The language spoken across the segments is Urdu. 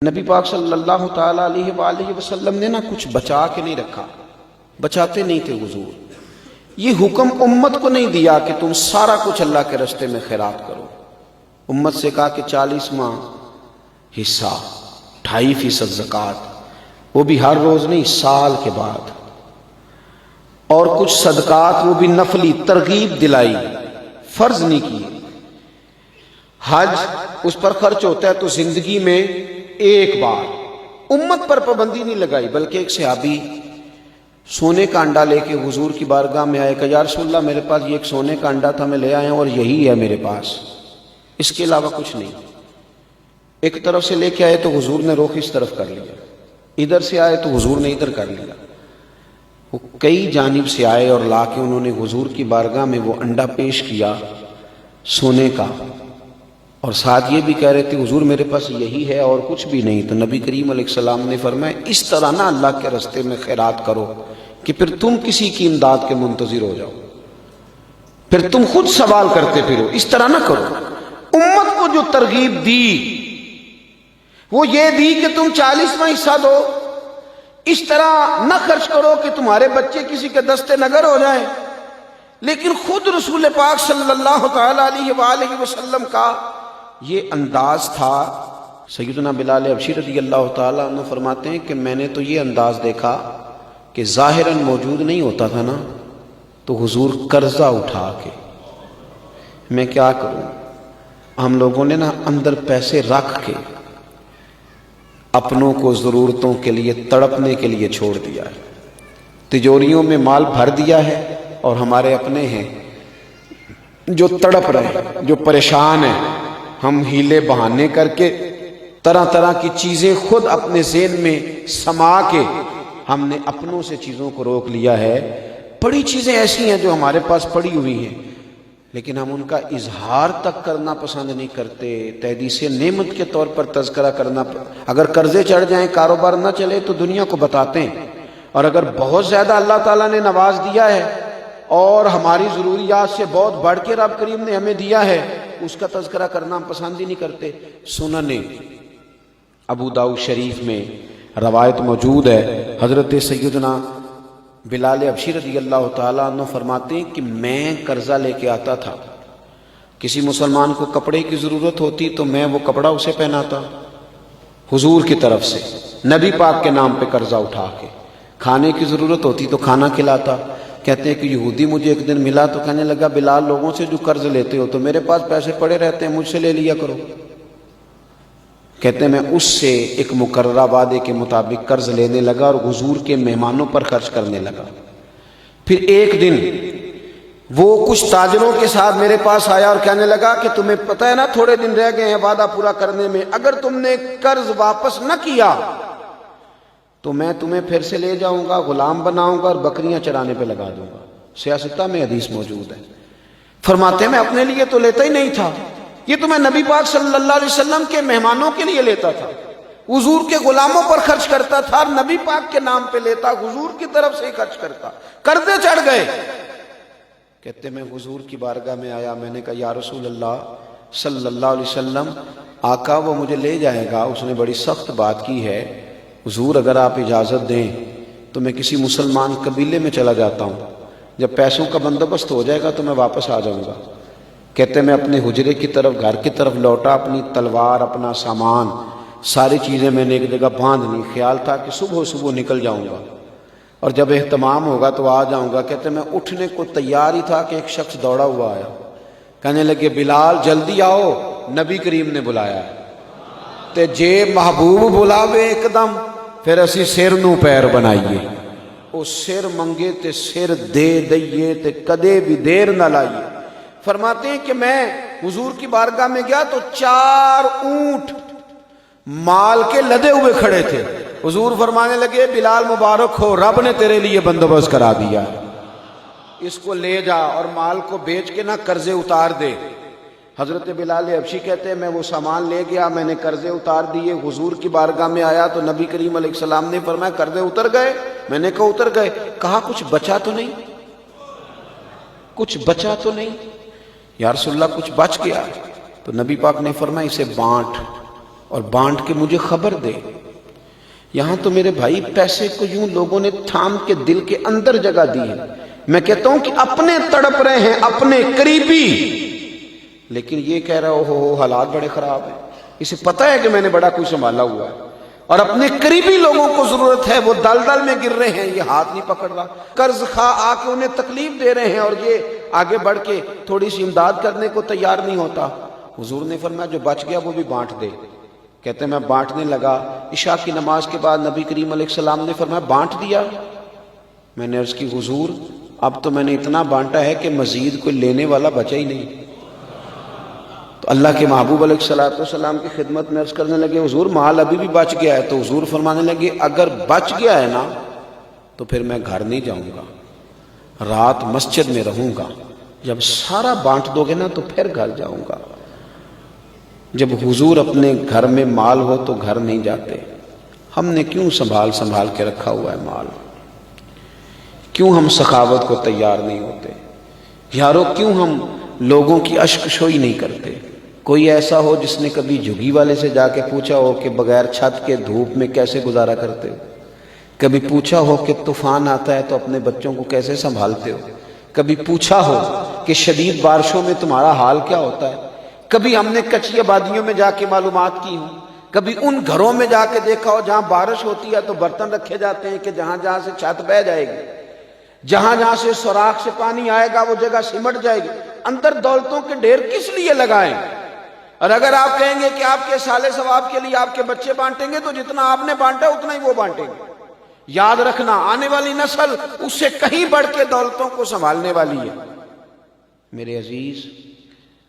نبی پاک صلی اللہ تعالیٰ علیہ وآلہ وسلم نے نا کچھ بچا کے نہیں رکھا، بچاتے نہیں تھے حضور۔ یہ حکم امت کو نہیں دیا کہ تم سارا کچھ اللہ کے راستے میں خیرات کرو۔ امت سے کہا کہ 40واں حصہ 2.5% زکوٰۃ، وہ بھی ہر روز نہیں، سال کے بعد، اور کچھ صدقات وہ بھی نفلی، ترغیب دلائی، فرض نہیں کی۔ حج اس پر خرچ ہوتا ہے تو زندگی میں ایک بار، امت پر پابندی نہیں لگائی، بلکہ ایک صحابی سونے کا انڈا لے کے حضور کی بارگاہ میں آئے کہ یا رسول اللہ میرے پاس یہ ایک سونے کا انڈا تھا، میں لے آیا ہوں اور یہی ہے میرے پاس، اس کے علاوہ کچھ نہیں۔ ایک طرف سے لے کے آئے تو حضور نے رخ اس طرف کر لیا، ادھر سے آئے تو حضور نے ادھر کر لیا۔ وہ کئی جانب سے آئے اور لا کے انہوں نے حضور کی بارگاہ میں وہ انڈا پیش کیا سونے کا، اور ساتھ یہ بھی کہہ رہے تھے حضور میرے پاس یہی ہے اور کچھ بھی نہیں۔ تو نبی کریم علیہ السلام نے فرمایا اس طرح نہ اللہ کے راستے میں خیرات کرو کہ پھر تم کسی کی امداد کے منتظر ہو جاؤ، پھر تم خود سوال کرتے پھرو، اس طرح نہ کرو۔ امت کو جو ترغیب دی وہ یہ دی کہ تم 40واں حصہ دو، اس طرح نہ خرچ کرو کہ تمہارے بچے کسی کے دستے نگر ہو جائیں، لیکن خود رسول پاک صلی اللہ تعالی علیہ وآلہ وسلم کا یہ انداز تھا۔ سیدنا بلال حبشی رضی اللہ تعالیٰ عنہ فرماتے ہیں کہ میں نے تو یہ انداز دیکھا کہ ظاہراً موجود نہیں ہوتا تھا نا، تو حضور قرضہ اٹھا کے، میں کیا کروں، ہم لوگوں نے نا اندر پیسے رکھ کے اپنوں کو ضرورتوں کے لیے تڑپنے کے لیے چھوڑ دیا ہے، تجوریوں میں مال بھر دیا ہے، اور ہمارے اپنے ہیں جو تڑپ رہے ہیں، جو پریشان ہیں۔ ہم ہیلے بہانے کر کے طرح طرح کی چیزیں خود اپنے ذہن میں سما کے ہم نے اپنوں سے چیزوں کو روک لیا ہے۔ بڑی چیزیں ایسی ہیں جو ہمارے پاس پڑی ہوئی ہیں، لیکن ہم ان کا اظہار تک کرنا پسند نہیں کرتے، تحدیث نعمت کے طور پر تذکرہ کرنا۔ اگر قرضے چڑھ جائیں، کاروبار نہ چلے تو دنیا کو بتاتے ہیں، اور اگر بہت زیادہ اللہ تعالیٰ نے نواز دیا ہے اور ہماری ضروریات سے بہت بڑھ کے رب کریم نے ہمیں دیا ہے، اس کا تذکرہ کرنا ہم پسند ہی نہیں کرتے۔ سنن ابو داؤد شریف میں روایت موجود ہے، حضرت سیدنا بلال حبشی رضی اللہ تعالیٰ عنہ فرماتے ہیں کہ میں قرضہ لے کے آتا تھا، کسی مسلمان کو کپڑے کی ضرورت ہوتی تو میں وہ کپڑا اسے پہناتا حضور کی طرف سے، نبی پاک کے نام پہ قرضہ اٹھا کے، کھانے کی ضرورت ہوتی تو کھانا کھلاتا۔ کہتے ہیں کہ یہودی مجھے ایک دن ملا تو کہنے لگا بلال لوگوں سے جو قرض لیتے ہو تو میرے پاس پیسے پڑے رہتے ہیں، مجھ سے لے لیا کرو۔ کہتے ہیں میں اس سے ایک مقررہ وعدے کے مطابق قرض لینے لگا اور حضور کے مہمانوں پر خرچ کرنے لگا۔ پھر ایک دن وہ کچھ تاجروں کے ساتھ میرے پاس آیا اور کہنے لگا کہ تمہیں پتہ ہے نا تھوڑے دن رہ گئے ہیں وعدہ پورا کرنے میں، اگر تم نے قرض واپس نہ کیا تو میں تمہیں پھر سے لے جاؤں گا، غلام بناؤں گا اور بکریاں چرانے پہ لگا دوں گا۔ سیاستہ میں حدیث موجود ہے۔ فرماتے ہیں میں اپنے لیے تو لیتا ہی نہیں تھا، یہ تو میں نبی پاک صلی اللہ علیہ وسلم کے مہمانوں کے لیے لیتا تھا، حضور کے غلاموں پر خرچ کرتا تھا، اور نبی پاک کے نام پہ لیتا، حضور کی طرف سے ہی خرچ کرتا، قرضے چڑھ گئے۔ کہتے میں حضور کی بارگاہ میں آیا، میں نے کہا یا رسول اللہ صلی اللہ علیہ وسلم، آقا وہ مجھے لے جائے گا، اس نے بڑی سخت بات کی ہے، حضور اگر آپ اجازت دیں تو میں کسی مسلمان قبیلے میں چلا جاتا ہوں، جب پیسوں کا بندوبست ہو جائے گا تو میں واپس آ جاؤں گا۔ کہتے میں اپنے حجرے کی طرف، گھر کی طرف لوٹا، اپنی تلوار، اپنا سامان، ساری چیزیں میں نے ایک جگہ باندھ لی، خیال تھا کہ صبح نکل جاؤں گا اور جب اہتمام ہوگا تو آ جاؤں گا۔ کہتے میں اٹھنے کو تیار ہی تھا کہ ایک شخص دوڑا ہوا آیا، کہنے لگے بلال جلدی آؤ، نبی کریم نے بلایا ہے۔ تے جے محبوب بلاوے ایک دم پھر اسی سر نو پیر بنائیے، او سر منگے تے سر دے دئیے تے کدے بھی دیر نہ لائیے۔ فرماتے ہیں کہ میں حضور کی بارگاہ میں گیا تو 4 اونٹ مال کے لدے ہوئے کھڑے تھے۔ حضور فرمانے لگے بلال مبارک ہو، رب نے تیرے لیے بندوبست کرا دیا، اس کو لے جا اور مال کو بیچ کے نہ قرضے اتار دے۔ حضرت بلال حبشی کہتے ہیں میں وہ سامان لے گیا، میں نے قرضے اتار دیے، حضور کی بارگاہ میں آیا تو نبی کریم علیہ السلام نے فرمایا قرضے اتر گئے؟ میں نے کہا اتر گئے۔ کہا کچھ بچا تو نہیں؟ کچھ بچا تو نہیں؟ یا رسول اللہ کچھ بچ گیا؟ تو نبی پاک نے فرمایا اسے بانٹ، اور بانٹ کے مجھے خبر دے۔ یہاں تو میرے بھائی پیسے کو یوں لوگوں نے تھام کے دل کے اندر جگہ دی ہے۔ میں کہتا ہوں کہ اپنے تڑپ رہے ہیں، اپنے قریبی، لیکن یہ کہہ رہا ہو حالات بڑے خراب ہیں، اسے پتہ ہے کہ میں نے بڑا کچھ سنبھالا ہوا ہے، اور اپنے قریبی لوگوں کو ضرورت ہے، وہ دلدل میں گر رہے ہیں، یہ ہاتھ نہیں پکڑ رہا، قرض خواہ آ کے انہیں تکلیف دے رہے ہیں، اور یہ آگے بڑھ کے تھوڑی سی امداد کرنے کو تیار نہیں ہوتا۔ حضور نے فرمایا جو بچ گیا وہ بھی بانٹ دے۔ کہتے ہیں میں بانٹنے لگا، عشاء کی نماز کے بعد نبی کریم علیہ السلام نے فرمایا بانٹ دیا؟ میں نے عرض کی حضور اب تو میں نے اتنا بانٹا ہے کہ مزید کوئی لینے والا بچا ہی نہیں۔ تو اللہ کے محبوب علیہ السلام کی خدمت میں عرض کرنے لگے حضور مال ابھی بھی بچ گیا ہے۔ تو حضور فرمانے لگے اگر بچ گیا ہے نا تو پھر میں گھر نہیں جاؤں گا، رات مسجد میں رہوں گا، جب سارا بانٹ دو گے نا تو پھر گھر جاؤں گا۔ جب حضور اپنے گھر میں مال ہو تو گھر نہیں جاتے۔ ہم نے کیوں سنبھال کے رکھا ہوا ہے مال؟ کیوں ہم سخاوت کو تیار نہیں ہوتے؟ یارو کیوں ہم لوگوں کی اشک شوئی نہیں کرتے؟ کوئی ایسا ہو جس نے کبھی جھگی والے سے جا کے پوچھا ہو کہ بغیر چھت کے دھوپ میں کیسے گزارا کرتے ہو؟ کبھی پوچھا ہو کہ طوفان آتا ہے تو اپنے بچوں کو کیسے سنبھالتے ہو؟ کبھی پوچھا ہو کہ شدید بارشوں میں تمہارا حال کیا ہوتا ہے؟ کبھی ہم نے کچی آبادیوں میں جا کے معلومات کی ہوں، کبھی ان گھروں میں جا کے دیکھا ہو جہاں بارش ہوتی ہے تو برتن رکھے جاتے ہیں کہ جہاں جہاں سے چھت بہہ جائے گی، جہاں جہاں سے سوراخ سے پانی آئے گا وہ جگہ سمٹ جائے گی۔ اندر دولتوں کے ڈھیر کس لیے لگائیں؟ اور اگر آپ کہیں گے کہ آپ کے سالے ثواب کے لیے آپ کے بچے بانٹیں گے تو جتنا آپ نے بانٹا اتنا ہی وہ بانٹیں گے۔ یاد رکھنا آنے والی نسل اس سے کہیں بڑھ کے دولتوں کو سنبھالنے والی ہے۔ میرے عزیز،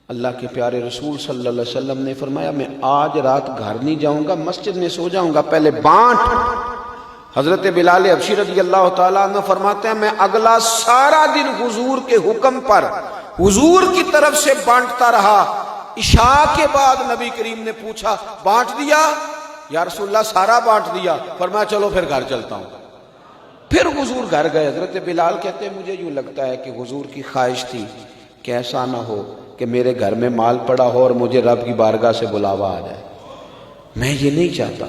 اللہ کے پیارے رسول صلی اللہ علیہ وسلم نے فرمایا میں آج رات گھر نہیں جاؤں گا، مسجد میں سو جاؤں گا، پہلے بانٹ۔ حضرت بلال حبشی رضی اللہ تعالیٰ عنہ فرماتے ہیں میں اگلا سارا دن حضور کے حکم پر حضور کی طرف سے بانٹتا رہا۔ عشاء کے بعد نبی کریم نے پوچھا بانٹ دیا؟ یا رسول اللہ سارا بانٹ دیا۔ فرمایا چلو پھر گھر چلتا ہوں۔ پھر حضور گھر گئے۔ حضرت بلال کہتے ہیں مجھے یوں لگتا ہے کہ حضور کی خواہش تھی کہ ایسا نہ ہو کہ میرے گھر میں مال پڑا ہو اور مجھے رب کی بارگاہ سے بلاوا آ جائے، میں یہ نہیں چاہتا۔